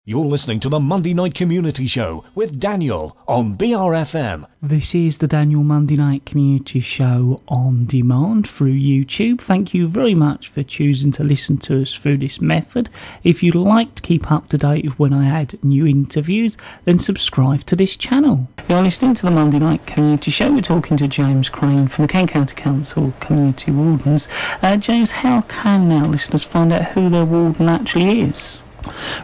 You're listening to the Monday Night Community Show with Daniel on BRFM. This is the Daniel Monday Night Community Show on demand through YouTube. Thank you very much for choosing to listen to us through this method. If you'd like to keep up to date with when I add new interviews, then subscribe to this channel. You're listening to the Monday Night Community Show. We're talking to James Crane from the Kent County Council Community Wardens. James, how can our listeners find out who their warden actually is?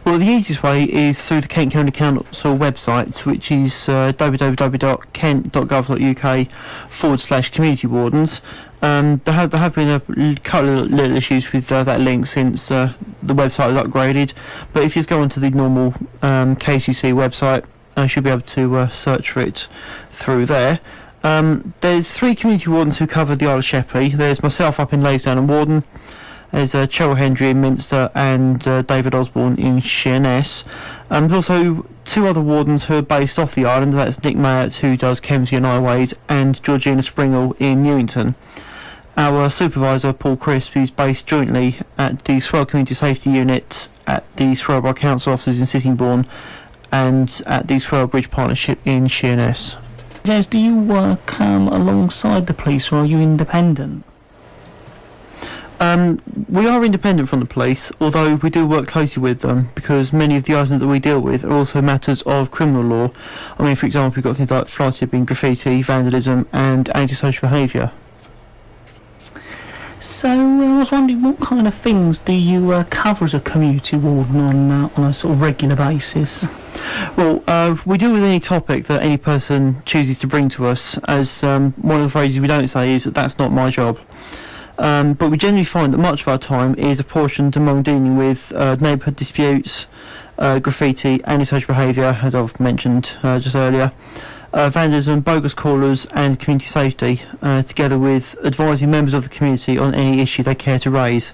Well, the easiest way is through the Kent County Council website, which is www.kent.gov.uk/community wardens. There have been a couple of little issues with that link since the website was upgraded, but if you just go onto the normal KCC website, you should be able to search for it through there. There's 3 community wardens who cover the Isle of Sheppey. There's myself up in Laysdown and Warden. There's Cheryl Hendry in Minster and David Osborne in Sheerness. There's also 2 other wardens who are based off the island. That's Nick Mayett, who does Kemsey and Iwade, and Georgina Springle in Newington. Our supervisor, Paul Crisp, is based jointly at the Swale Community Safety Unit at the Swale Borough Council offices in Sittingbourne and at the Swale Bridge Partnership in Sheerness. James, do you work alongside the police, or are you independent? We are independent from the police, although we do work closely with them, because many of the items that we deal with are also matters of criminal law. I mean, for example, we've got things like fly tipping, graffiti, vandalism and antisocial behaviour. So I was wondering, what kind of things do you cover as a community warden on a sort of regular basis? Well, we deal with any topic that any person chooses to bring to us, as one of the phrases we don't say is that that's not my job. But we generally find that much of our time is apportioned among dealing with neighbourhood disputes, graffiti, antisocial behaviour, as I've mentioned just earlier, vandalism, bogus callers and community safety, together with advising members of the community on any issue they care to raise.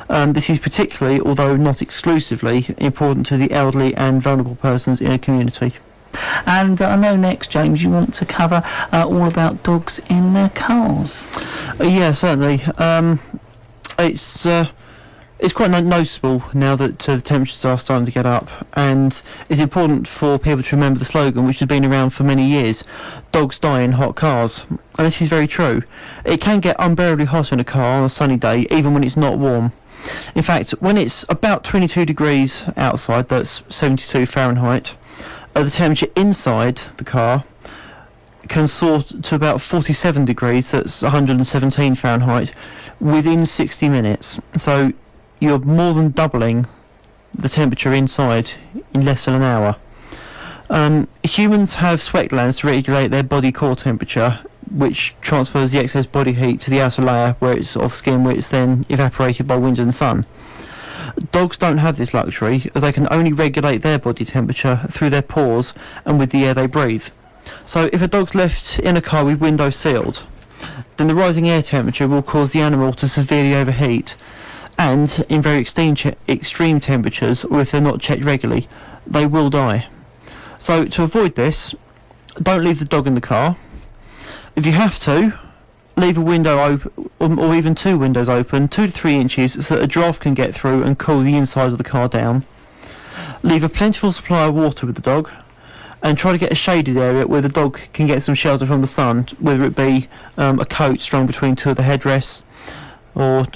This is particularly, although not exclusively, important to the elderly and vulnerable persons in a community. And I know next, James, you want to cover all about dogs in their cars. Yeah, certainly. It's quite noticeable now that the temperatures are starting to get up, and it's important for people to remember the slogan, which has been around for many years: dogs die in hot cars. And this is very true. It can get unbearably hot in a car on a sunny day, even when it's not warm. In fact, when it's about 22 degrees outside, that's 72 Fahrenheit, the temperature inside the car can soar to about 47 degrees, that's 117 Fahrenheit, within 60 minutes. So you're more than doubling the temperature inside in less than an hour. Humans have sweat glands to regulate their body core temperature, which transfers the excess body heat to the outer layer where it's off skin, where it's then evaporated by wind and sun. Dogs don't have this luxury, as they can only regulate their body temperature through their pores and with the air they breathe. So if a dog's left in a car with windows sealed, then the rising air temperature will cause the animal to severely overheat, and in very extreme temperatures, or if they're not checked regularly, they will die. So to avoid this, don't leave the dog in the car. If you have to, leave a window open, or even 2 windows open, 2 to 3 inches, so that a draft can get through and cool the inside of the car down. Leave a plentiful supply of water with the dog, and try to get a shaded area where the dog can get some shelter from the sun, whether it be a coat strung between 2 of the headrests, or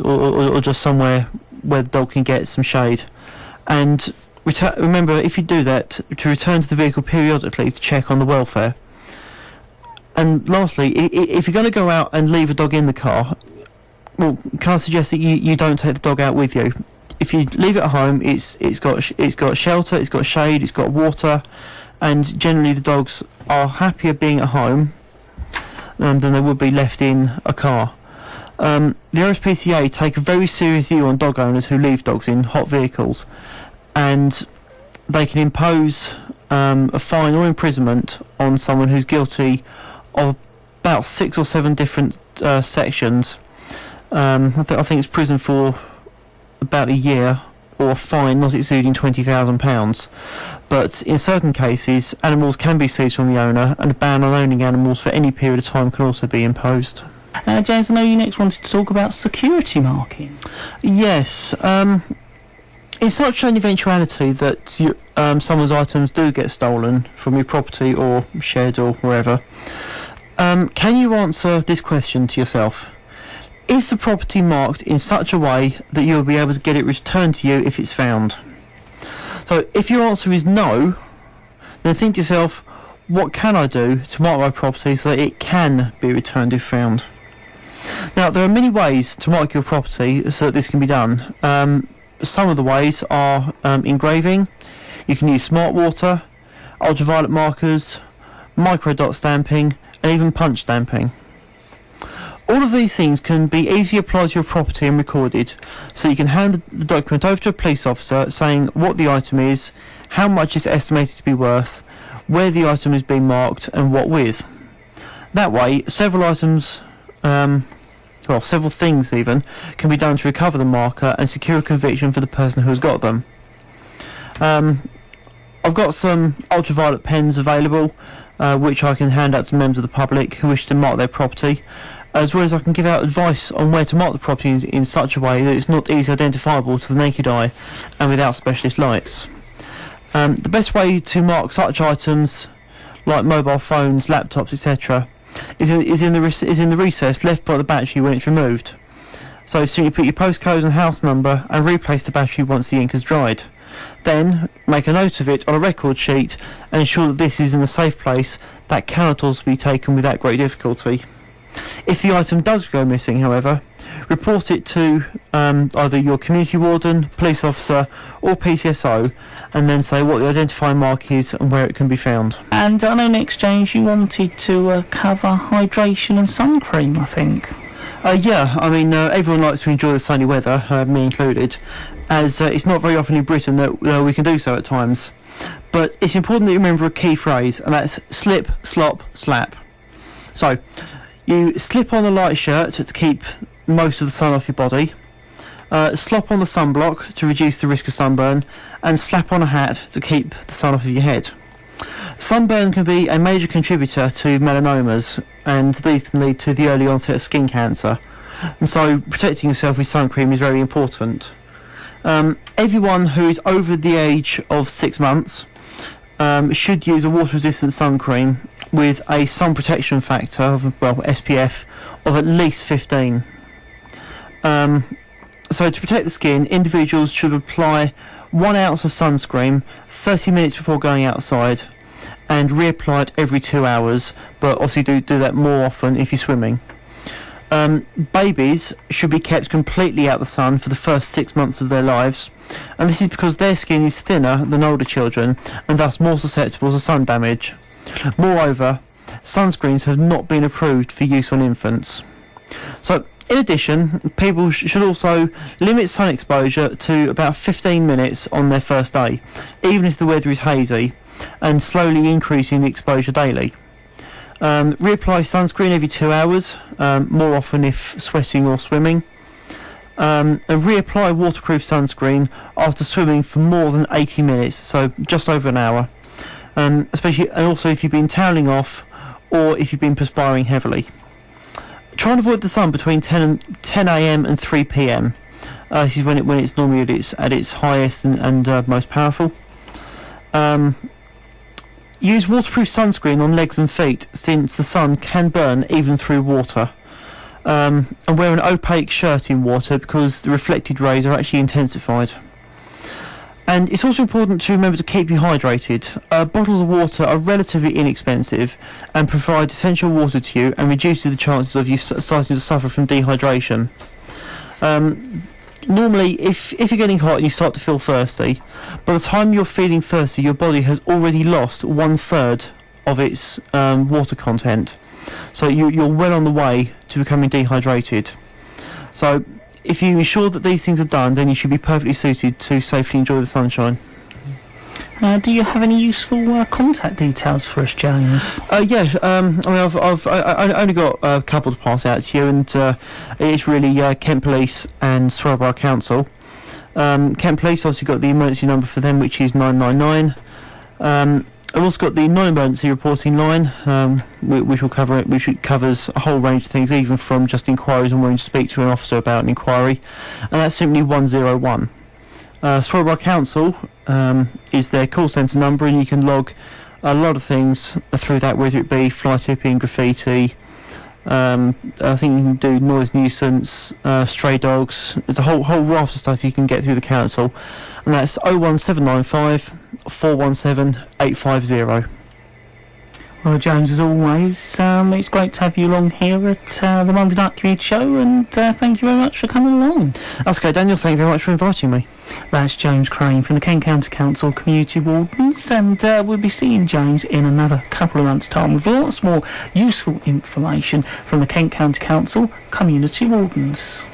just somewhere where the dog can get some shade. And remember, if you do that, to return to the vehicle periodically to check on the welfare. And lastly, if you're going to go out and leave a dog in the car, well, can I suggest that you don't take the dog out with you? If you leave it at home, it's got shelter, it's got shade, it's got water, and generally the dogs are happier being at home than they would be left in a car. The RSPCA take a very serious view on dog owners who leave dogs in hot vehicles, and they can impose a fine or imprisonment on someone who's guilty of about 6 or 7 different sections. I think it's prison for about a year, or a fine not exceeding £20,000. But in certain cases, animals can be seized from the owner, and a ban on owning animals for any period of time can also be imposed. James, I know you next wanted to talk about security marking. Yes. It's not an eventuality that someone's items do get stolen from your property or shed or wherever. Can you answer this question to yourself? Is the property marked in such a way that you'll be able to get it returned to you if it's found? So if your answer is no, then think to yourself, what can I do to mark my property so that it can be returned if found? Now, there are many ways to mark your property so that this can be done. Some of the ways are engraving. You can use smart water, ultraviolet markers, micro dot stamping, and even punch stamping. All of these things can be easily applied to your property and recorded, so you can hand the document over to a police officer saying what the item is, how much it's estimated to be worth, where the item is being marked, and what with. That way, several items, several things even, can be done to recover the marker and secure a conviction for the person who has got them. I've got some ultraviolet pens available, which I can hand out to members of the public who wish to mark their property, as well as I can give out advice on where to mark the property in such a way that it's not easily identifiable to the naked eye and without specialist lights. The best way to mark such items, like mobile phones, laptops, etc., is in the recess left by the battery when it's removed. So simply put your postcode and house number and replace the battery once the ink has dried. Then make a note of it on a record sheet and ensure that this is in a safe place that cannot also be taken without great difficulty. If the item does go missing, however, report it to either your community warden, police officer or PCSO, and then say what the identifying mark is and where it can be found. And I know next, James, you wanted to cover hydration and sun cream, I think. Everyone likes to enjoy the sunny weather, me included, as it's not very often in Britain that we can do so at times. But it's important that you remember a key phrase, and that's slip, slop, slap. So, you slip on a light shirt to keep most of the sun off your body, slop on the sunblock to reduce the risk of sunburn, and slap on a hat to keep the sun off of your head. Sunburn can be a major contributor to melanomas, and these can lead to the early onset of skin cancer. And so protecting yourself with sun cream is very important. Everyone who is over the age of 6 months should use a water-resistant sun cream with a sun protection factor of, SPF, of at least 15. So to protect the skin, individuals should apply 1 ounce of sunscreen 30 minutes before going outside and reapply it every 2 hours, but obviously do that more often if you're swimming. Babies should be kept completely out of the sun for the first 6 months of their lives, and this is because their skin is thinner than older children and thus more susceptible to sun damage. Moreover, sunscreens have not been approved for use on infants. So, in addition, people should also limit sun exposure to about 15 minutes on their first day, even if the weather is hazy, and slowly increasing the exposure daily. Reapply sunscreen every 2 hours, more often if sweating or swimming. And reapply waterproof sunscreen after swimming for more than 80 minutes, so just over an hour. And also if you've been toweling off or if you've been perspiring heavily. Try and avoid the sun between 10 a.m. and 3 p.m. This is when it's normally at its highest and most powerful. Use waterproof sunscreen on legs and feet, since the sun can burn even through water. And wear an opaque shirt in water because the reflected rays are actually intensified. And it's also important to remember to keep you hydrated. Bottles of water are relatively inexpensive and provide essential water to you and reduces the chances of you starting to suffer from dehydration. Normally, if you're getting hot and you start to feel thirsty, by the time you're feeling thirsty, your body has already lost 1/3 of its water content. So you're well on the way to becoming dehydrated. So if you ensure that these things are done, then you should be perfectly suited to safely enjoy the sunshine. Do you have any useful contact details for us, James? I've only got a couple to pass out to you, and it's really Kent Police and Swale Borough Council. Kent Police obviously got the emergency number for them, which is 999. I've also got the non-emergency reporting line, which covers a whole range of things, even from just inquiries and wanting to speak to an officer about an inquiry, and that's simply 101. Swale Council is their call centre number, and you can log a lot of things through that, whether it be fly tipping, graffiti. I think you can do noise nuisance, stray dogs. There's a whole raft of stuff you can get through the council, and that's 01795 417 850. Well, James, as always, it's great to have you along here at the Monday Night Community Show, and thank you very much for coming along. That's okay, Daniel. Thank you very much for inviting me. That's James Crane from the Kent County Council Community Wardens, and we'll be seeing James in another couple of months' time with lots more useful information from the Kent County Council Community Wardens.